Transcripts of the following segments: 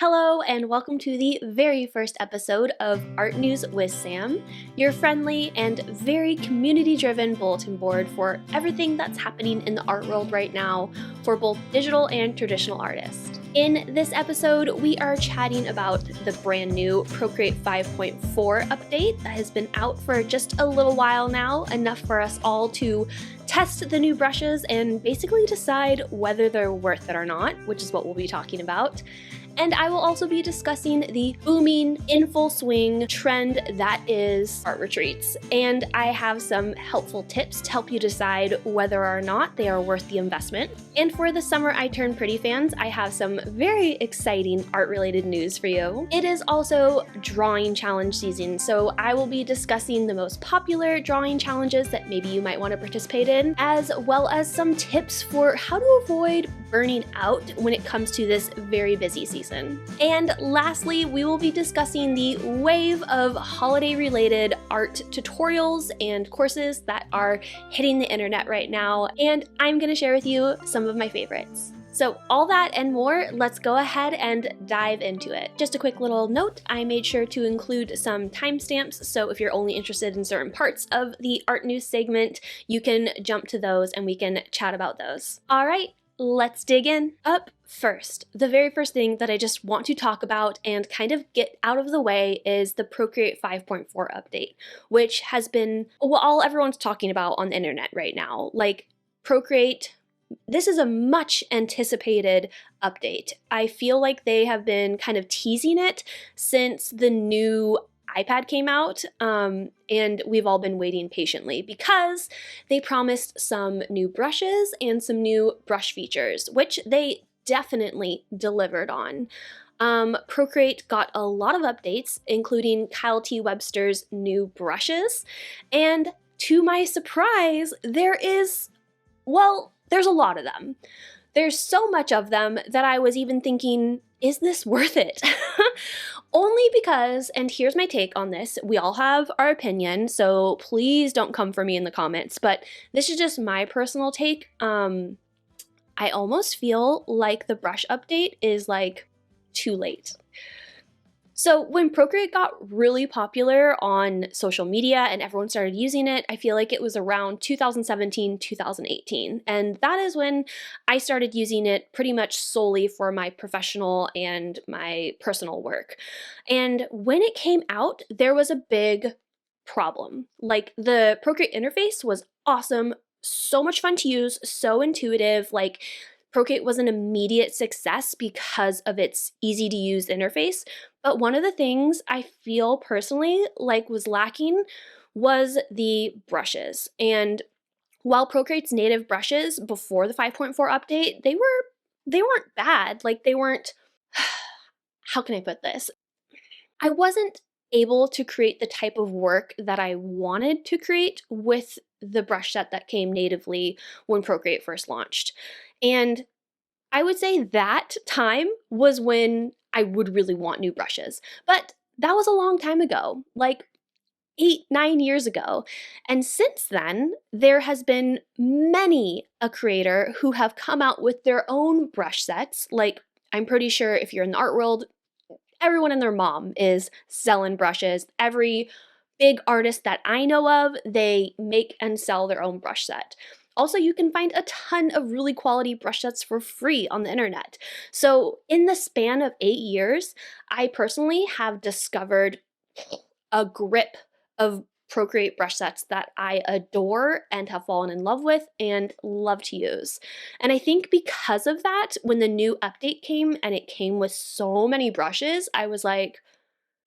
Hello, and welcome to the very first episode of Art News with Sam, your friendly and very community driven bulletin board for everything that's happening in the art world right now for both digital and traditional artists. In this episode, we are chatting about the brand new Procreate 5.4 update that has been out for just a little while now, enough for us all to test the new brushes and basically decide whether they're worth it or not, which is what we'll be talking about. And I will also be discussing the booming, in full swing trend that is art retreats. And I have some helpful tips to help you decide whether or not they are worth the investment. And for the Summer I Turned Pretty fans, I have some very exciting art-related news for you. It is also drawing challenge season, so I will be discussing the most popular drawing challenges that maybe you might want to participate in, as well as some tips for how to avoid burning out when it comes to this very busy season. And lastly, we will be discussing the wave of holiday-related art tutorials and courses that are hitting the internet right now, and I'm going to share with you some of my favorites. So all that and more, let's go ahead and dive into it. Just a quick little note, I made sure to include some timestamps, so if you're only interested in certain parts of the art news segment, you can jump to those and we can chat about those. All right, let's dig in. Up first, the very first thing that I just want to talk about and kind of get out of the way is the Procreate 5.4 update, which has been all everyone's talking about on the internet right now. Like, Procreate, this is a much anticipated update. I feel like they have been kind of teasing it since the new iPad came out, and we've all been waiting patiently because they promised some new brushes and some new brush features, which they definitely delivered on. Procreate got a lot of updates, including Kyle T. Webster's new brushes, and to my surprise, there's a lot of them. There's so much of them that I was even thinking, is this worth it? Only because, and here's my take on this, we all have our opinion, so please don't come for me in the comments, but this is just my personal take. I almost feel like the brush update is like too late. So when Procreate got really popular on social media and everyone started using it, I feel like it was around 2017, 2018. And that is when I started using it pretty much solely for my professional and my personal work. And when it came out, there was a big problem. Like, the Procreate interface was awesome, so much fun to use, so intuitive. Like, Procreate was an immediate success because of its easy to use interface. But one of the things I feel personally like was lacking was the brushes. And while Procreate's native brushes before the 5.4 update, they weren't bad. Like, they weren't, how can I put this? I wasn't able to create the type of work that I wanted to create with the brush set that came natively when Procreate first launched. And I would say that time was when I would really want new brushes. But that was a long time ago, like 8-9 years ago. And since then, there has been many a creator who have come out with their own brush sets. Like, I'm pretty sure if you're in the art world, everyone and their mom is selling brushes. Every big artist that I know of, they make and sell their own brush set. Also, you can find a ton of really quality brush sets for free on the internet. So in the span of 8 years, I personally have discovered a grip of Procreate brush sets that I adore and have fallen in love with and love to use. And I think because of that, when the new update came and it came with so many brushes, I was like,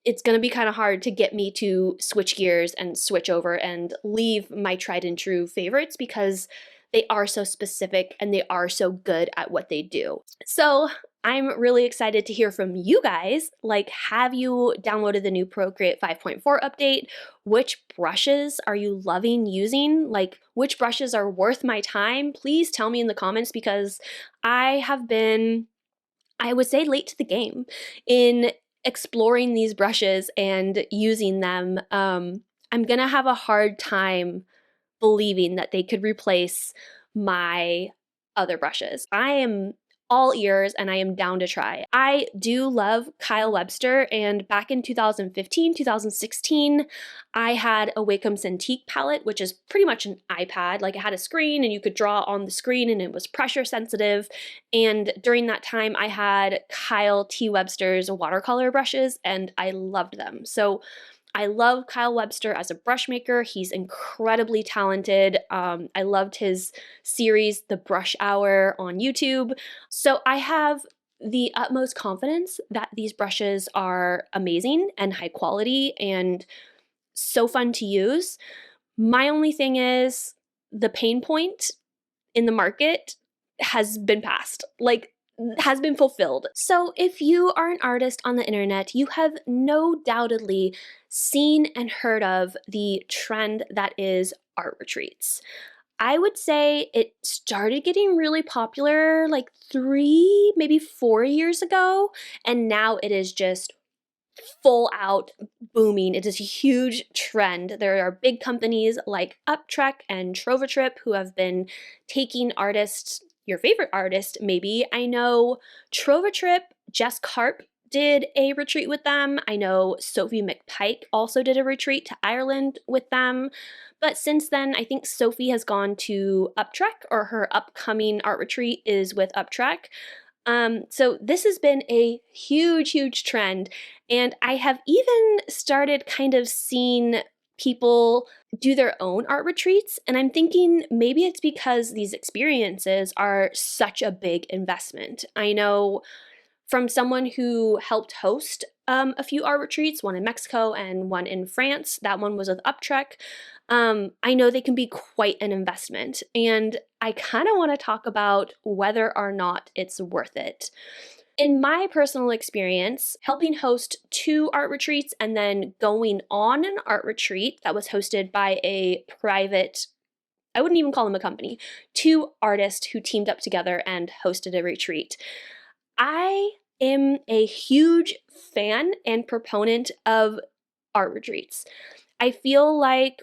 it's going to be kind of hard to get me to switch gears and switch over and leave my tried and true favorites because they are so specific and they are so good at what they do. So I'm really excited to hear from you guys. Like, have you downloaded the new Procreate 5.4 update? Which brushes are you loving using? Like, which brushes are worth my time? Please tell me in the comments, because I have been, I would say, late to the game in exploring these brushes and using them. I'm gonna have a hard time believing that they could replace my other brushes. I am all ears and I am down to try. I do love Kyle Webster, and back in 2015, 2016, I had a Wacom Cintiq palette, which is pretty much an iPad. Like, it had a screen and you could draw on the screen and it was pressure sensitive. And during that time, I had Kyle T. Webster's watercolor brushes and I loved them. So I love Kyle Webster as a brush maker. He's incredibly talented. I loved his series, The Brush Hour, on YouTube. So I have the utmost confidence that these brushes are amazing and high quality and so fun to use. My only thing is the pain point in the market has been passed. Like, has been fulfilled. So if you are an artist on the internet, you have no doubtedly seen and heard of the trend that is art retreats. I would say it started getting really popular like 3, maybe 4 years ago, and now it is just full out booming. It is a huge trend. There are big companies like Uptrek and Trovatrip who have been taking artists, your favorite artist maybe. I know Trovatrip, Jess Karp did a retreat with them. I know Sophie McPike also did a retreat to Ireland with them. But since then, I think Sophie has gone to Uptrek, or her upcoming art retreat is with Uptrek. So this has been a huge, huge trend. And I have even started kind of seeing people do their own art retreats. And I'm thinking maybe it's because these experiences are such a big investment. I know from someone who helped host a few art retreats, one in Mexico and one in France. That one was with Uptrek. I know they can be quite an investment, and I kind of want to talk about whether or not it's worth it. In my personal experience, helping host 2 art retreats and then going on an art retreat that was hosted by a private, I wouldn't even call them a company, 2 artists who teamed up together and hosted a retreat. I am a huge fan and proponent of art retreats. I feel like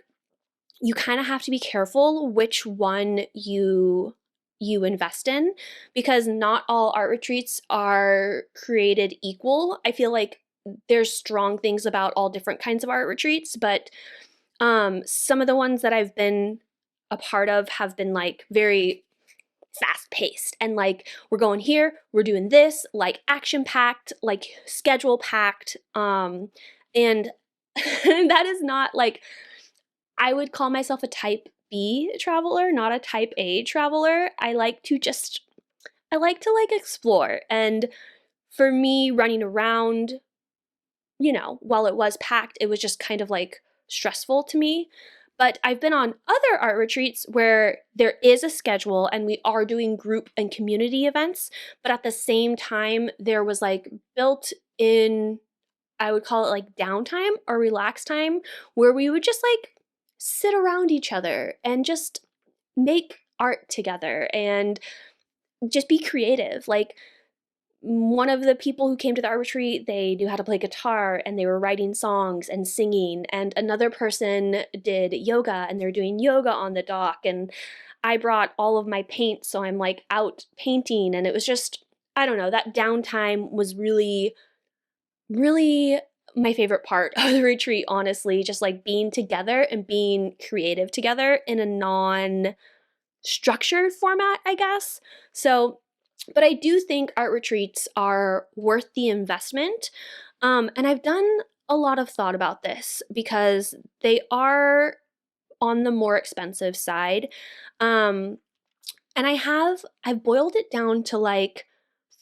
you kind of have to be careful which one you invest in, because not all art retreats are created equal. I feel like there's strong things about all different kinds of art retreats, but some of the ones that I've been a part of have been like very fast paced and like, we're going here, we're doing this, like action packed, like schedule packed, and that is not like, I would call myself a type B traveler, not a type A traveler. I like to like explore. And for me, running around, while it was packed, it was just kind of like stressful to me. But I've been on other art retreats where there is a schedule and we are doing group and community events, but at the same time, there was like built in, I would call it like downtime or relax time, where we would just like sit around each other and just make art together and just be creative. Like, one of the people who came to the art retreat, they knew how to play guitar and they were writing songs and singing, and another person did yoga and they're doing yoga on the dock, and I brought all of my paint, so I'm like out painting, and it was just, I don't know, that downtime was really, really my favorite part of the retreat, honestly, just like being together and being creative together in a non-structured format, I guess. So, but I do think art retreats are worth the investment. And I've done a lot of thought about this because they are on the more expensive side. And I've boiled it down to like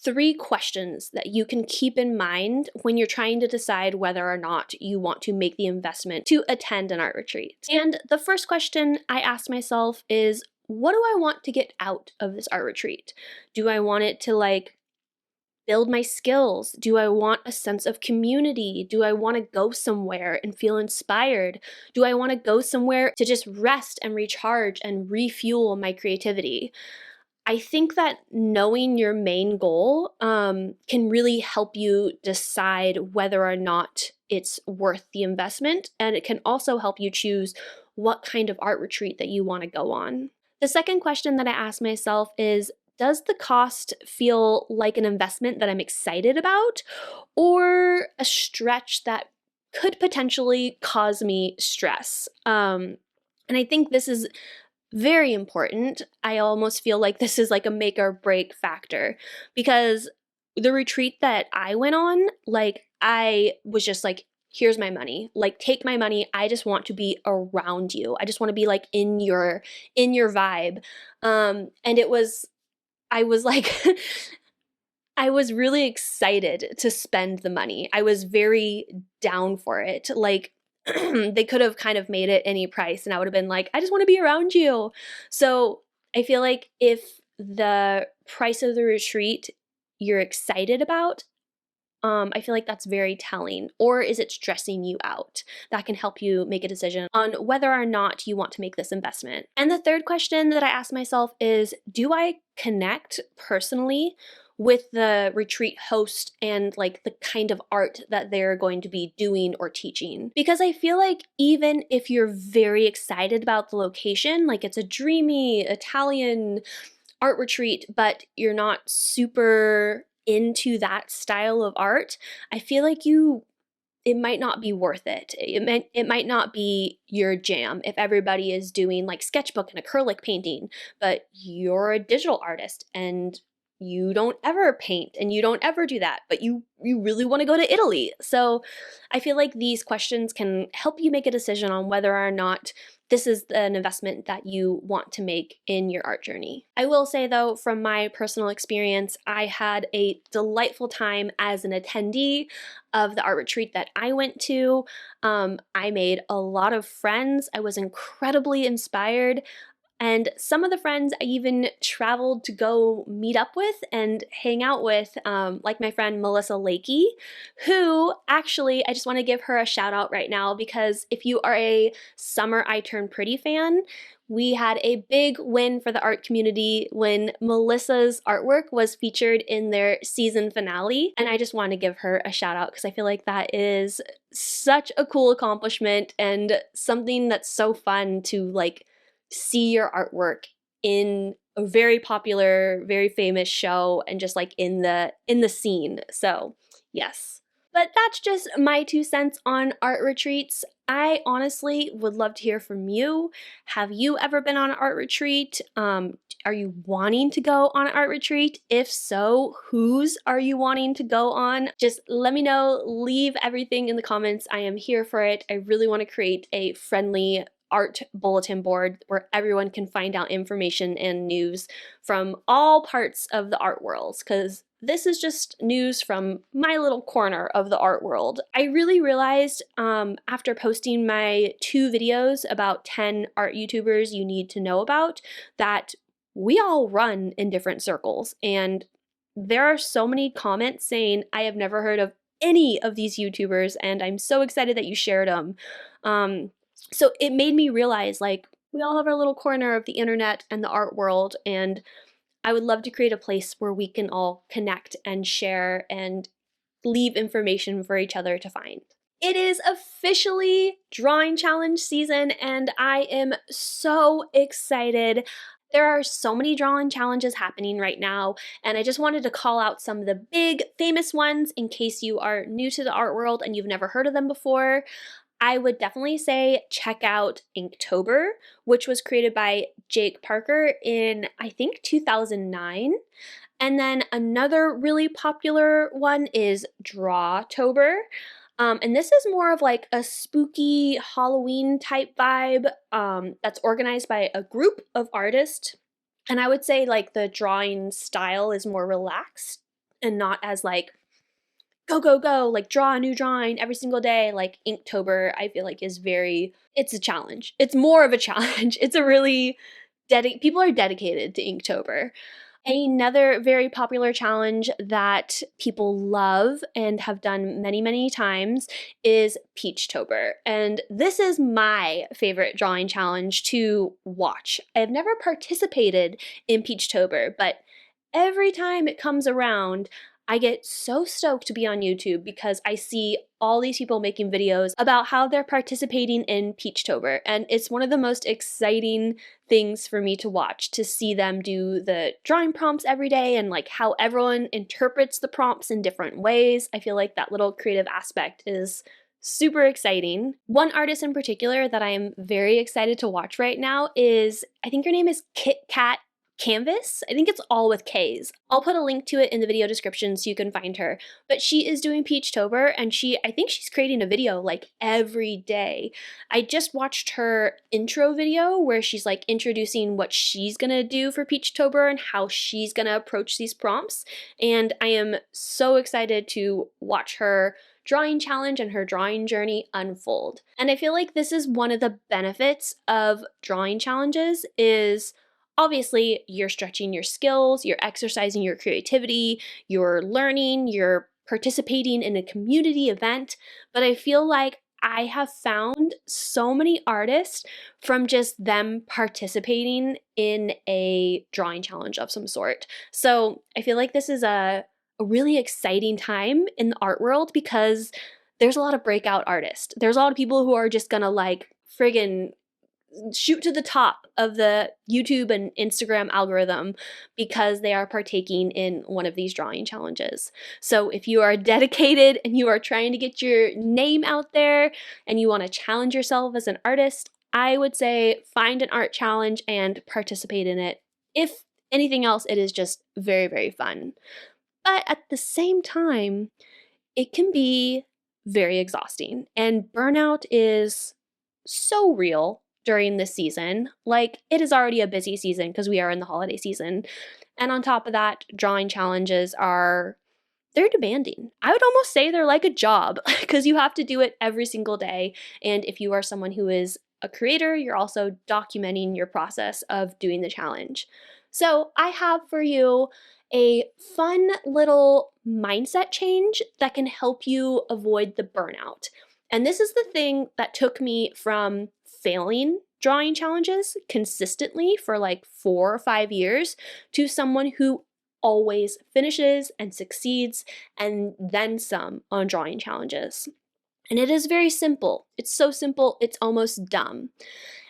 3 questions that you can keep in mind when you're trying to decide whether or not you want to make the investment to attend an art retreat. And the first question I asked myself is, what do I want to get out of this art retreat? Do I want it to like build my skills? Do I want a sense of community? Do I want to go somewhere and feel inspired? Do I want to go somewhere to just rest and recharge and refuel my creativity? I think that knowing your main goal can really help you decide whether or not it's worth the investment, and it can also help you choose what kind of art retreat that you want to go on. The second question that I ask myself is, does the cost feel like an investment that I'm excited about, or a stretch that could potentially cause me stress? And I think this is very important. I almost feel like this is like a make or break factor, because the retreat that I went on, like, I was just like, here's my money. Like, take my money. I just want to be around you. I just want to be like in your vibe. And I was like I was really excited to spend the money. I was very down for it. Like, they could have kind of made it any price, and I would have been like, I just want to be around you. So I feel like if the price of the retreat you're excited about, I feel like that's very telling. Or is it stressing you out? That can help you make a decision on whether or not you want to make this investment. And the third question that I ask myself is, do I connect personally with the retreat host and like the kind of art that they're going to be doing or teaching? Because I feel like even if you're very excited about the location, like it's a dreamy Italian art retreat, but you're not super into that style of art, I feel like it might not be worth it. It might not be your jam if everybody is doing like sketchbook and acrylic painting, but you're a digital artist and you don't ever paint and you don't ever do that, but you really want to go to Italy. So I feel like these questions can help you make a decision on whether or not this is an investment that you want to make in your art journey. I will say though, from my personal experience, I had a delightful time as an attendee of the art retreat that I went to. I made a lot of friends. I was incredibly inspired. And some of the friends I even traveled to go meet up with and hang out with, like my friend Melissa Lakey, who actually, I just want to give her a shout out right now, because if you are a Summer I Turn Pretty fan, we had a big win for the art community when Melissa's artwork was featured in their season finale. And I just want to give her a shout out because I feel like that is such a cool accomplishment and something that's so fun to like see your artwork in a very popular, very famous show and just like in the scene. So, yes. But that's just my 2 cents on art retreats. I honestly would love to hear from you. Have you ever been on an art retreat? Are you wanting to go on an art retreat? If so, whose are you wanting to go on? Just let me know. Leave everything in the comments. I am here for it. I really want to create a friendly art bulletin board where everyone can find out information and news from all parts of the art world, because this is just news from my little corner of the art world. I really realized after posting my 2 videos about 10 art YouTubers you need to know about that we all run in different circles, and there are so many comments saying I have never heard of any of these YouTubers and I'm so excited that you shared them. So it made me realize, like, we all have our little corner of the internet and the art world, and I would love to create a place where we can all connect and share and leave information for each other to find. It is officially drawing challenge season, and I am so excited. There are so many drawing challenges happening right now, and I just wanted to call out some of the big famous ones in case you are new to the art world and you've never heard of them before. I would definitely say check out Inktober, which was created by Jake Parker in, I think, 2009. And then another really popular one is Drawtober. And this is more of like a spooky Halloween type vibe that's organized by a group of artists. And I would say like the drawing style is more relaxed and not as like go, go, go, like draw a new drawing every single day. Like Inktober, I feel like it's a challenge. It's more of a challenge. It's a really, people are dedicated to Inktober. Another very popular challenge that people love and have done many, many times is Peachtober. And this is my favorite drawing challenge to watch. I've never participated in Peachtober, but every time it comes around, I get so stoked to be on YouTube because I see all these people making videos about how they're participating in Peachtober, and it's one of the most exciting things for me to watch, to see them do the drawing prompts every day and like how everyone interprets the prompts in different ways. I feel like that little creative aspect is super exciting. One artist in particular that I am very excited to watch right now is, I think her name is Kit Kat Canvas. I think it's all with K's. I'll put a link to it in the video description so you can find her. But she is doing Peachtober, and I think she's creating a video like every day. I just watched her intro video where she's like introducing what she's gonna do for Peachtober and how she's gonna approach these prompts. And I am so excited to watch her drawing challenge and her drawing journey unfold. And I feel like this is one of the benefits of drawing challenges is, obviously, you're stretching your skills, you're exercising your creativity, you're learning, you're participating in a community event, but I feel like I have found so many artists from just them participating in a drawing challenge of some sort. So I feel like this is a really exciting time in the art world because there's a lot of breakout artists. There's a lot of people who are just gonna like friggin' shoot to the top of the YouTube and Instagram algorithm because they are partaking in one of these drawing challenges. So if you are dedicated and you are trying to get your name out there and you want to challenge yourself as an artist, I would say find an art challenge and participate in it. If anything else, it is just very, very fun. But at the same time, it can be very exhausting, and burnout is so real during this season. Like, it is already a busy season because we are in the holiday season. And on top of that, drawing challenges they're demanding. I would almost say they're like a job because you have to do it every single day. And if you are someone who is a creator, you're also documenting your process of doing the challenge. So I have for you a fun little mindset change that can help you avoid the burnout. And this is the thing that took me from failing drawing challenges consistently for like 4 or 5 years to someone who always finishes and succeeds and then some on drawing challenges. And it is very simple. It's so simple, it's almost dumb.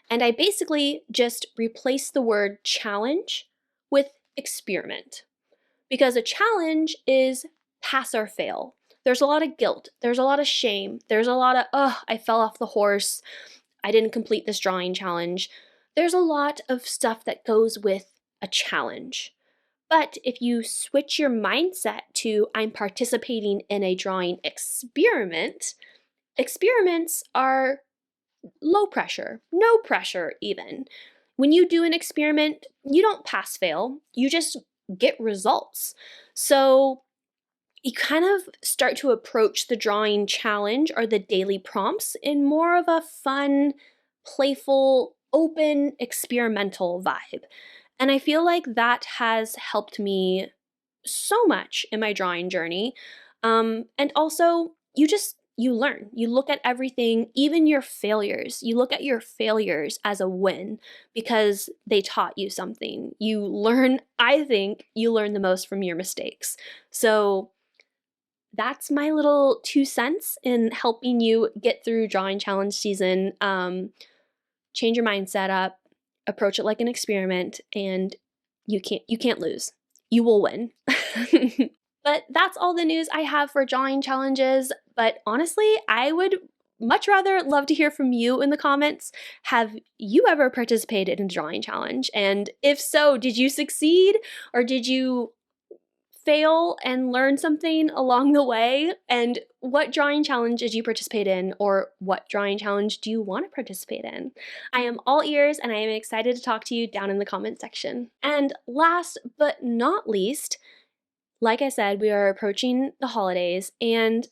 And I basically just replace the word challenge with experiment. Because a challenge is pass or fail. There's a lot of guilt. There's a lot of shame. There's a lot of, oh, I fell off the horse. I didn't complete this drawing challenge. There's a lot of stuff that goes with a challenge. But if you switch your mindset to I'm participating in a drawing experiment, experiments are low pressure, no pressure even. When you do an experiment, you don't pass fail, you just get results. So you kind of start to approach the drawing challenge or the daily prompts in more of a fun, playful, open, experimental vibe. And I feel like that has helped me so much in my drawing journey. And also, you learn. You look at everything, even your failures. You look at your failures as a win because they taught you something. I think you learn the most from your mistakes. So that's my little 2 cents in helping you get through drawing challenge season. Change your mindset up, approach it like an experiment, and you can't lose. You will win. But that's all the news I have for drawing challenges. But honestly, I would much rather love to hear from you in the comments. Have you ever participated in a drawing challenge? And if so, did you succeed or did you fail and learn something along the way? And what drawing challenge did you participate in, or what drawing challenge do you want to participate in? I am all ears and I am excited to talk to you down in the comment section. And last but not least, like I said, we are approaching the holidays, and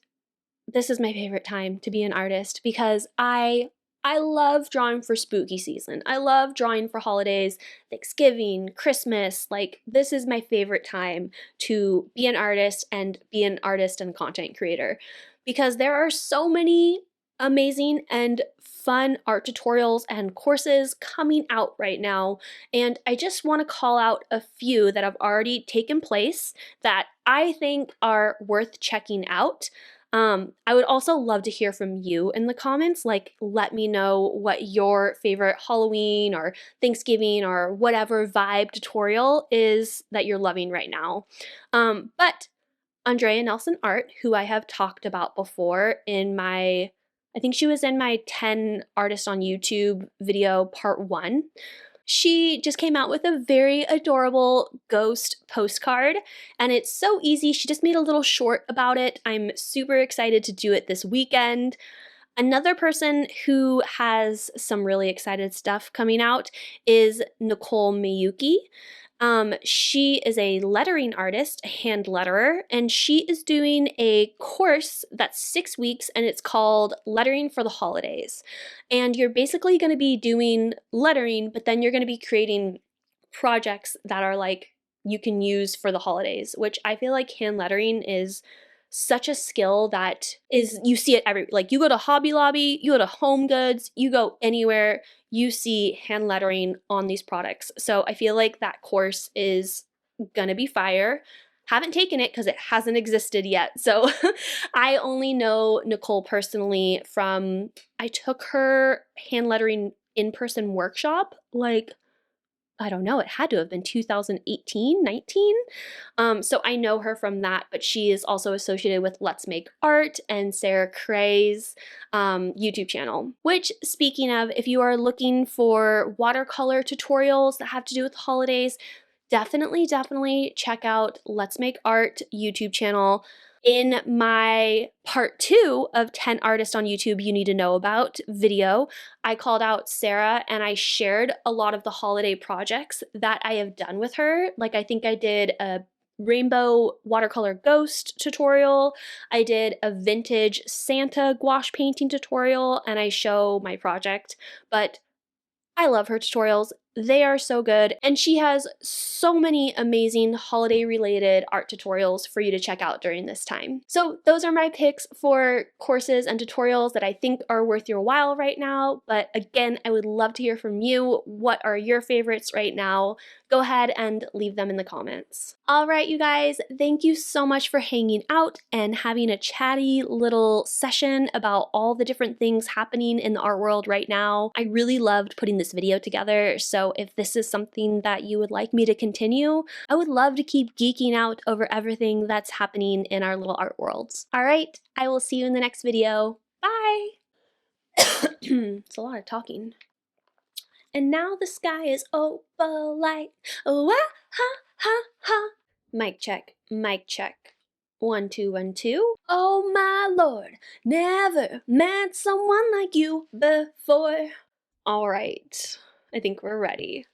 this is my favorite time to be an artist because I love drawing for spooky season. I love drawing for holidays, Thanksgiving, Christmas. Like, this is my favorite time to be an artist and content creator because there are so many amazing and fun art tutorials and courses coming out right now. And I just want to call out a few that have already taken place that I think are worth checking out. I would also love to hear from you in the comments. Like, let me know what your favorite Halloween or Thanksgiving or whatever vibe tutorial is that you're loving right now. But Andrea Nelson Art, who I have talked about before in my, I think she was in my 10 artists on YouTube video part 1. She just came out with a very adorable ghost postcard, and it's so easy. She just made a little short about it. I'm super excited to do it this weekend. Another person who has some really excited stuff coming out is Nicole Miyuki. She is a lettering artist, a hand letterer, and she is doing a course that's 6 weeks, and it's called Lettering for the Holidays. And you're basically going to be doing lettering, but then you're going to be creating projects that are like you can use for the holidays, which I feel like hand lettering is such a skill that is, you see it every, like you go to Hobby Lobby, you go to Home Goods, you go anywhere, you see hand lettering on these products. So I feel like that course is gonna be fire. Haven't taken it because it hasn't existed yet. So I only know Nicole personally from, I took her hand lettering in-person workshop, like, I don't know, it had to have been 2018, 19. So I know her from that, but she is also associated with Let's Make Art and Sarah Cray's YouTube channel. Which, speaking of, if you are looking for watercolor tutorials that have to do with holidays, definitely check out Let's Make Art YouTube channel. In my part 2 of 10 artists on YouTube you need to know about video, I called out Sarah and I shared a lot of the holiday projects that I have done with her. Like, I think I did a rainbow watercolor ghost tutorial, I did a vintage Santa gouache painting tutorial, and I show my project. But I love her tutorials. They are so good, and she has so many amazing holiday-related art tutorials for you to check out during this time. So those are my picks for courses and tutorials that I think are worth your while right now, but again, I would love to hear from you. What are your favorites right now? Go ahead and leave them in the comments. All right, you guys, thank you so much for hanging out and having a chatty little session about all the different things happening in the art world right now. I really loved putting this video together, so if this is something that you would like me to continue, I would love to keep geeking out over everything that's happening in our little art worlds. All right, I will see you in the next video. Bye! It's a lot of talking. And now the sky is opalite. Oh, ah, ha, ha, ha. Mic check, mic check. 1, 2, 1, 2. Oh my lord, never met someone like you before. All right, I think we're ready.